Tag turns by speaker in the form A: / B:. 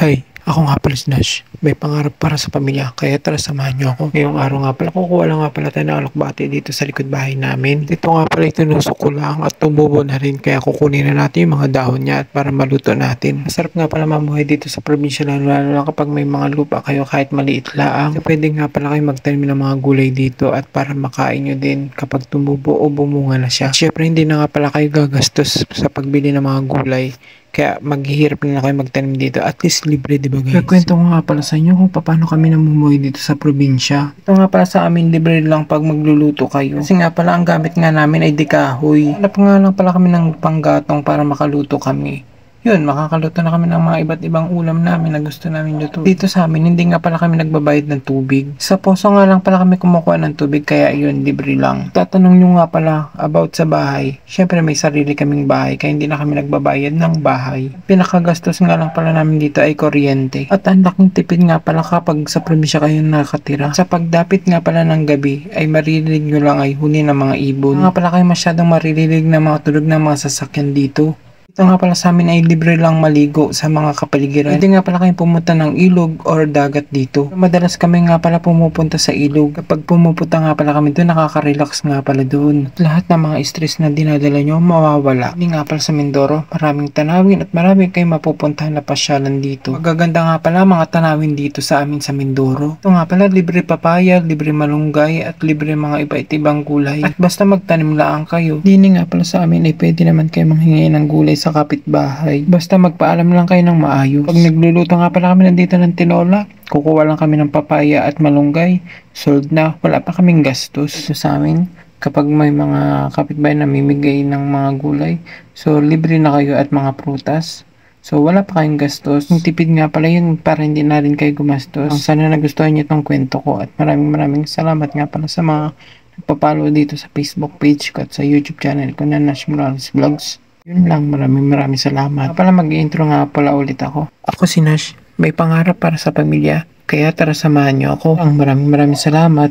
A: Hi, ako nga pala si Nash. May pangarap para sa pamilya, kaya tara samahan niyo ako. Ngayong araw nga pala, kukuha lang nga pala tayo ng alokbati dito sa likod bahay namin. Dito nga pala itinusok ko lang at tumubo na rin, kaya kukunin na natin yung mga dahon niya at para maluto natin. Masarap nga pala mamuhay dito sa probinsya, lalo na kapag may mga lupa kayo kahit maliit laang. So, pwede nga pala kayo magtanim ng mga gulay dito at para makain nyo din kapag tumubo o bumunga na siya. Syempre hindi na nga pala kayo gagastos sa pagbili ng mga gulay. Kaya maghihirap na kayo magtanim dito. At least libre, di ba guys? Kwento ko nga pala sa inyo kung paano kami namumuhay dito sa probinsya. Ito nga pala sa amin, libre lang pag magluluto kayo. Kasi nga pala ang gamit nga namin ay dikahoy. Hanap nga lang pala kami ng panggatong para makaluto kami. Yun, makakaluto na kami ng mga iba't ibang ulam namin na gusto namin luto. Dito sa amin, hindi nga pala kami nagbabayad ng tubig. Sa poso nga lang pala kami kumukuha ng tubig, kaya yun, libre lang. Tatanong nyo nga pala about sa bahay. Syempre may sarili kaming bahay, kaya hindi na kami nagbabayad ng bahay. Pinakagastos nga lang pala namin dito ay kuryente. At ang laking tipid nga pala kapag sa probinsya kayo nakatira. Sa pagdapit nga pala ng gabi, ay maririnig nyo lang ay huni ng mga ibon. Nga pala kayo masyadong maririnig ng mga tulog ng mga sasakyan dito. Ito nga pala sa amin ay libre lang maligo sa mga kapaligiran. Hindi nga pala kayo pumunta ng ilog or dagat dito. Madalas kami nga pala pumupunta sa ilog. Kapag pumupunta nga pala kami doon, nakaka-relax nga pala doon. At lahat ng mga stress na dinadala nyo, mawawala. Hindi nga pala sa Mindoro, maraming tanawin at maraming kayo mapupuntahan na pasyalan dito. Magaganda nga pala mga tanawin dito sa amin sa Mindoro. Ito nga pala, libre papaya, libre malunggay at libre mga iba't ibang gulay. At basta magtanim lang kayo. Hindi nga pala sa amin ay pwede naman kayo manghingi ng gulay sa kapitbahay. Basta magpaalam lang kayo ng maayos. Pag nagluluto nga pala kami nandito ng tinola, kukuha lang kami ng papaya at malunggay, sold na. Wala pa kaming gastos. Ito sa amin, kapag may mga kapitbahay na mimigay ng mga gulay, so libre na kayo at mga prutas. So wala pa kayong gastos. Yung tipid nga pala yun para hindi na rin kayo gumastos. Sana nagustuhan niyo itong kwento ko at maraming salamat nga pala sa mga nagpa-follow dito sa Facebook page ko at sa YouTube channel ko na Nash Morales Vlogs. Yun lang, maraming salamat. Pala mag-intro nga pala ulit ako. Ako si Nash, may pangarap para sa pamilya, kaya tara samahan niyo ako. Maraming salamat.